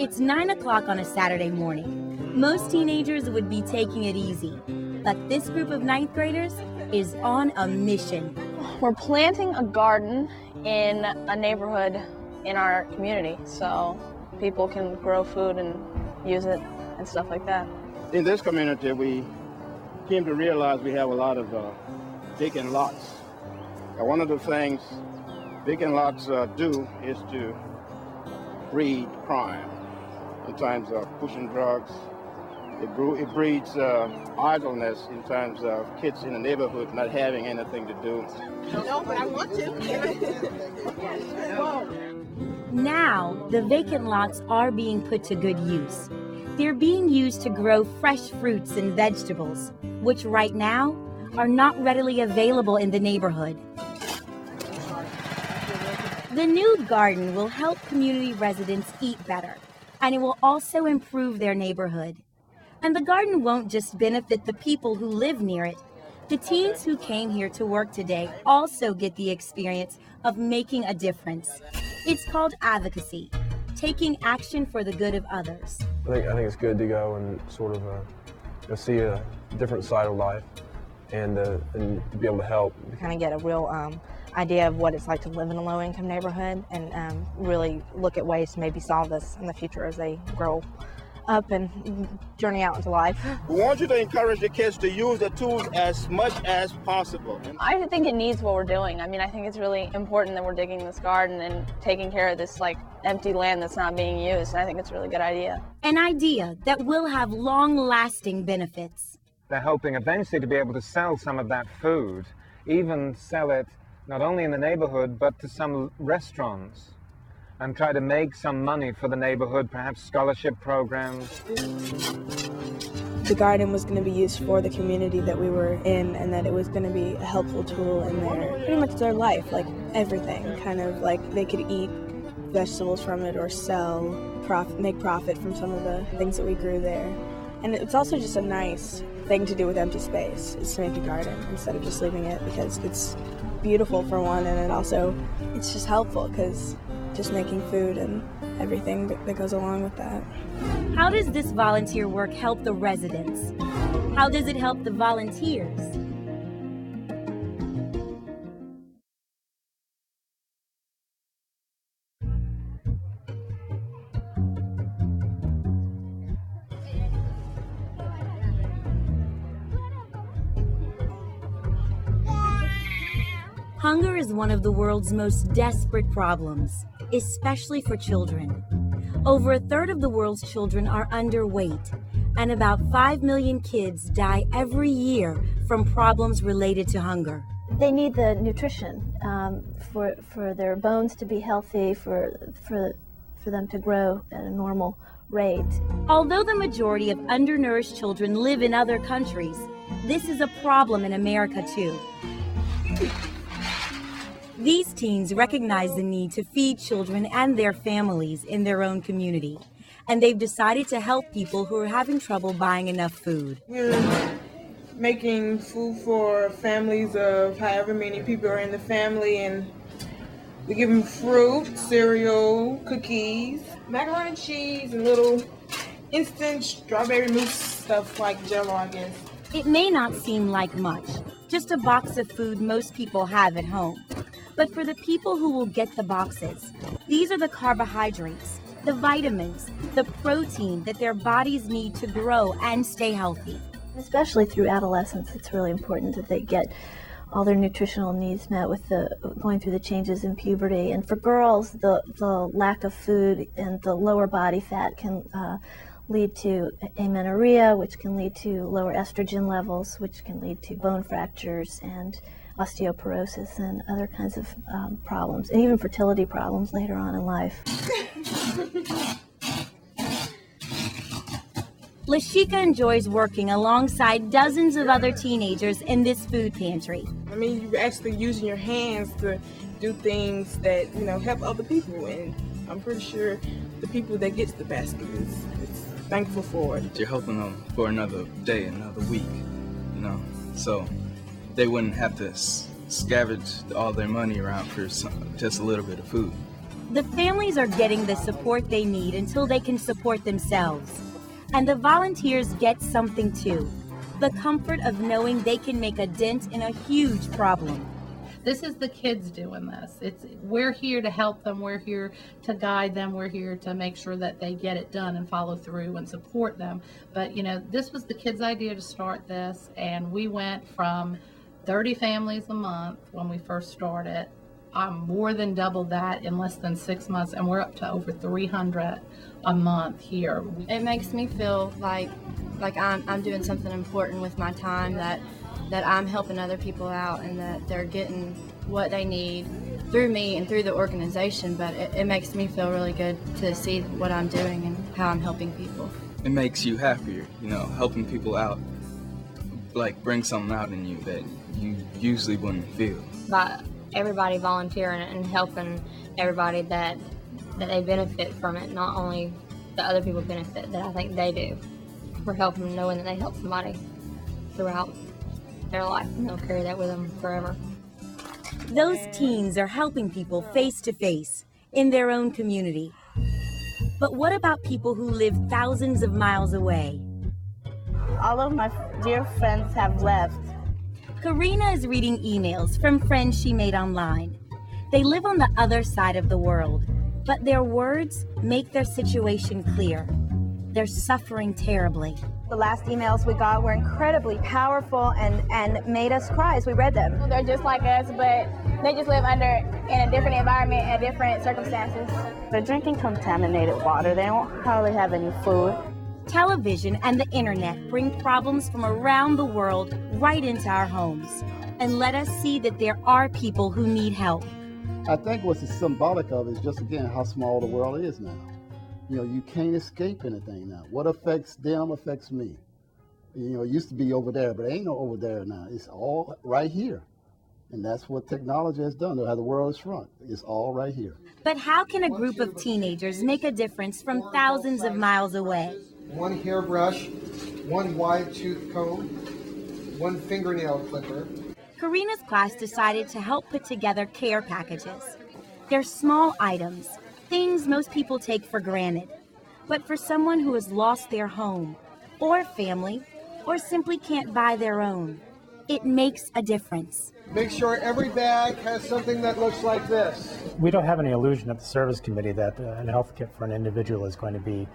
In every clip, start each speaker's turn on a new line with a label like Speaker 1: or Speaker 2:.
Speaker 1: It's 9 o'clock on a Saturday morning. Most teenagers would be taking it easy, but this group of ninth graders is on a mission.
Speaker 2: We're planting a garden in a neighborhood in our community so people can grow food and use it and stuff like that.
Speaker 3: In this community, we came to realize we have a lot of vacant lots. And one of the things vacant lots do is to breed crime in terms of pushing drugs. It breeds idleness in terms of kids in the neighborhood not having anything to do.
Speaker 4: No, but I want to.
Speaker 1: Now, the vacant lots are being put to good use. They're being used to grow fresh fruits and vegetables, which right now are not readily available in the neighborhood. The new garden will help community residents eat better, and it will also improve their neighborhood. And the garden won't just benefit the people who live near it. The teens who came here to work today also get the experience of making a difference. It's called advocacy, taking action for the good of others.
Speaker 5: I think it's good to go and sort of see a different side of life and to be able to help.
Speaker 6: Kind of get a real idea of what it's like to live in a low-income neighborhood and really look at ways to maybe solve this in the future as they grow up and journey out into life.
Speaker 3: We want you to encourage the kids to use the tools as much as possible.
Speaker 2: I think it needs what we're doing. I mean, I think it's really important that we're digging this garden and taking care of this empty land that's not being used. And I think it's a really good idea.
Speaker 1: An idea that will have long-lasting benefits.
Speaker 7: They're hoping eventually to be able to sell some of that food, even sell it not only in the neighborhood, but to some restaurants, and try to make some money for the neighborhood, perhaps scholarship programs.
Speaker 8: The garden was going to be used for the community that we were in, and that it was going to be a helpful tool in pretty much their life, everything, kind of they could eat vegetables from it or make profit from some of the things that we grew there. And it's also just a nice thing to do with empty space, is to make a garden instead of just leaving it, because it's beautiful for one, and it's just helpful because just making food and everything that goes along with that.
Speaker 1: How does this volunteer work help the residents? How does it help the volunteers? Hunger is one of the world's most desperate problems, especially for children. Over a third of the world's children are underweight, and about 5 million kids die every year from problems related to hunger.
Speaker 9: They need the nutrition for their bones to be healthy, for them to grow at a normal rate.
Speaker 1: Although the majority of undernourished children live in other countries, this is a problem in America too. These teens recognize the need to feed children and their families in their own community, and they've decided to help people who are having trouble buying enough food.
Speaker 4: We're making food for families of however many people are in the family, and we give them fruit, cereal, cookies, macaroni and cheese, and little instant strawberry mousse stuff like Jell-O, I guess.
Speaker 1: It may not seem like much, just a box of food most people have at home. But for the people who will get the boxes, these are the carbohydrates, the vitamins, the protein that their bodies need to grow and stay healthy.
Speaker 9: Especially through adolescence, it's really important that they get all their nutritional needs met with going through the changes in puberty. And for girls, the lack of food and the lower body fat can lead to amenorrhea, which can lead to lower estrogen levels, which can lead to bone fractures and osteoporosis and other kinds of problems, and even fertility problems later on in life.
Speaker 1: Lashika enjoys working alongside dozens of other teenagers in this food pantry.
Speaker 4: I mean, you're actually using your hands to do things that, help other people, and I'm pretty sure the people that gets the basket is thankful for it.
Speaker 10: You're helping them for another day, another week, so they wouldn't have to scavenge all their money around for just a little bit of food.
Speaker 1: The families are getting the support they need until they can support themselves. And the volunteers get something too, the comfort of knowing they can make a dent in a huge problem.
Speaker 11: This is the kids doing this. We're here to help them. We're here to guide them. We're here to make sure that they get it done and follow through and support them. But, this was the kids' idea to start this, and we went from 30 families a month when we first started. More than doubled that in less than 6 months, and we're up to over 300 a month here.
Speaker 12: It makes me feel like I'm doing something important with my time, that I'm helping other people out and that they're getting what they need through me and through the organization. But it makes me feel really good to see what I'm doing and how I'm helping people.
Speaker 10: It makes you happier, helping people out, like bring something out in you that you usually wouldn't feel.
Speaker 13: By everybody volunteering and helping everybody that they benefit from it, not only the other people benefit that I think they do. We're helping them knowing that they help somebody throughout their life, and they'll carry that with them forever.
Speaker 1: Those teens are helping people face to face in their own community. But what about people who live thousands of miles away?
Speaker 14: All of my dear friends have left.
Speaker 1: Karina is reading emails from friends she made online. They live on the other side of the world, but their words make their situation clear. They're suffering terribly.
Speaker 14: The last emails we got were incredibly powerful and made us cry as we read them.
Speaker 15: They're just like us, but they just live in a different environment and different circumstances.
Speaker 14: They're drinking contaminated water. They don't hardly have any food.
Speaker 1: Television and the internet bring problems from around the world right into our homes and let us see that there are people who need help.
Speaker 16: I think what's symbolic of is just, again, how small the world is now. You can't escape anything now. What affects them affects me. It used to be over there, but it ain't no over there now. It's all right here. And that's what technology has done, how the world is shrunk. It's all right here.
Speaker 1: But how can a group of teenagers make a difference from thousands of miles away?
Speaker 17: One hairbrush, one wide tooth comb, one fingernail clipper.
Speaker 1: Karina's class decided to help put together care packages. They're small items, things most people take for granted. But for someone who has lost their home, or family, or simply can't buy their own, it makes a difference.
Speaker 17: Make sure every bag has something that looks like this.
Speaker 18: We don't have any illusion at the service committee that a health kit for an individual is going to be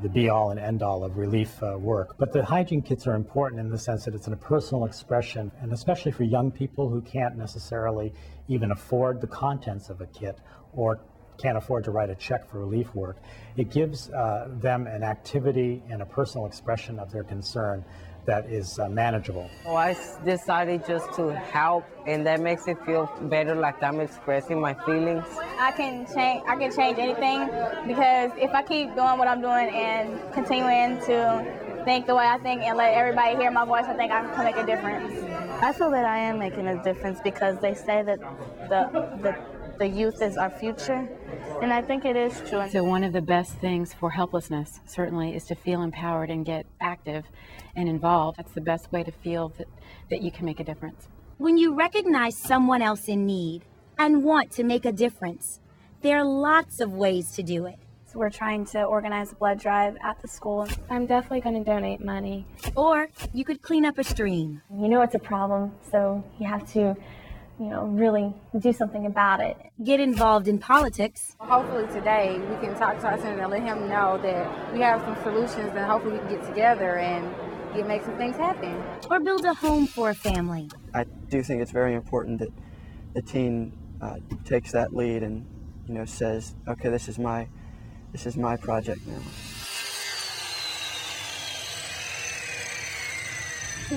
Speaker 18: the be-all and end-all of relief work. But the hygiene kits are important in the sense that it's a personal expression, and especially for young people who can't necessarily even afford the contents of a kit or can't afford to write a check for relief work. It gives them an activity and a personal expression of their concern that is manageable.
Speaker 19: I decided just to help, and that makes it feel better, like I'm expressing my feelings.
Speaker 15: I can change anything, because if I keep doing what I'm doing and continuing to think the way I think and let everybody hear my voice, I think I can make a difference.
Speaker 14: I feel that I am making a difference because they say that the youth is our future, and I think it is true.
Speaker 20: So one of the best things for helplessness, certainly, is to feel empowered and get active and involved. That's the best way to feel that you can make a difference.
Speaker 1: When you recognize someone else in need and want to make a difference, there are lots of ways to do it.
Speaker 21: So we're trying to organize a blood drive at the school.
Speaker 22: I'm definitely going to donate money.
Speaker 1: Or you could clean up a stream.
Speaker 21: It's a problem, so you have to really do something about it.
Speaker 1: Get involved in politics.
Speaker 23: Hopefully today we can talk to our senator and let him know that we have some solutions, and hopefully we can get together and make some things happen.
Speaker 1: Or build a home for a family.
Speaker 24: I do think it's very important that the teen takes that lead and says, okay, this is my project now.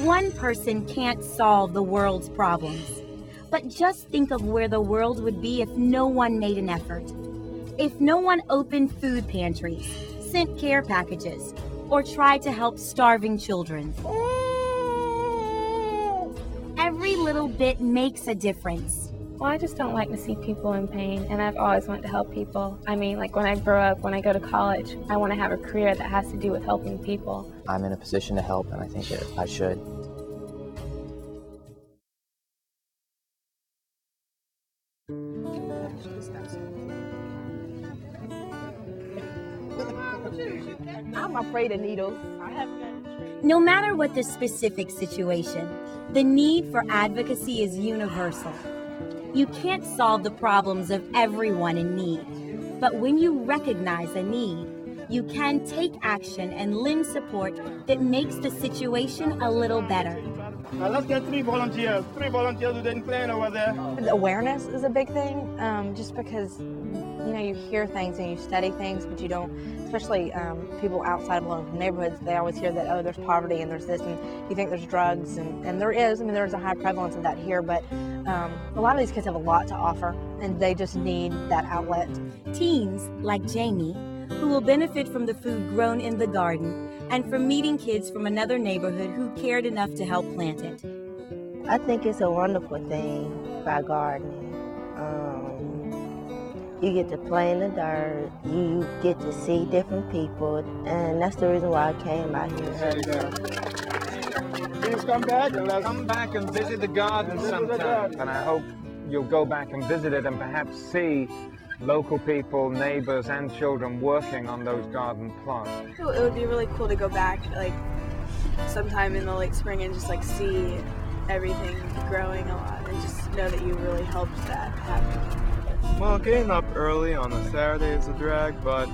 Speaker 1: One person can't solve the world's problems. But just think of where the world would be if no one made an effort. If no one opened food pantries, sent care packages, or tried to help starving children. Every little bit makes a difference.
Speaker 22: Well, I just don't like to see people in pain, and I've always wanted to help people. I mean, like when I grow up, when I go to college, I want to have a career that has to do with helping people.
Speaker 25: I'm in a position to help, and I think that I should.
Speaker 8: I'm afraid of needles.
Speaker 1: No matter what the specific situation, the need for advocacy is universal. You can't solve the problems of everyone in need, but when you recognize a need, you can take action and lend support that makes the situation a little better.
Speaker 2: Now let's get 3 volunteers. 3 volunteers who didn't plan over there.
Speaker 3: Awareness is a big thing, just because you hear things and you study things, but you don't, especially people outside of low-income neighborhoods, they always hear that, oh, there's poverty and there's this, and you think there's drugs, and there is. I mean, there's a high prevalence of that here, but a lot of these kids have a lot to offer, and they just need that outlet.
Speaker 1: Teens like Jamie, who will benefit from the food grown in the garden and from meeting kids from another neighborhood who cared enough to help plant it.
Speaker 5: I think it's a wonderful thing by gardening. You get to play in the dirt, you get to see different people, and that's the reason why I came out here.
Speaker 2: Please come back and let's
Speaker 6: come back and visit the garden sometime. And I hope you'll go back and visit it and perhaps see local people, neighbors, and children working on those garden plots.
Speaker 8: It would be really cool to go back, like, sometime in the late spring and just, like, see everything growing a lot and just know that you really helped that happen.
Speaker 7: Well, getting up early on a Saturday is a drag, but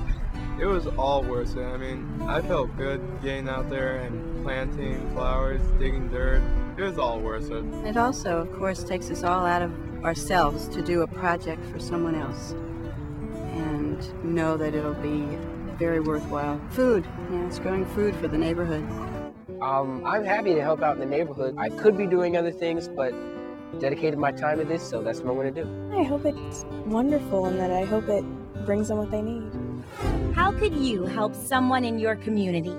Speaker 7: it was all worth it. I mean, I felt good getting out there and planting flowers, digging dirt. It was all worth it.
Speaker 26: It also, of course, takes us all out of ourselves to do a project for someone else and know that it'll be very worthwhile. Food, it's growing food for the neighborhood.
Speaker 27: I'm happy to help out in the neighborhood. I could be doing other things, but dedicated my time to this, so that's what I'm going to do.
Speaker 8: I hope it's wonderful and that I hope it brings them what they need.
Speaker 1: How could you help someone in your community?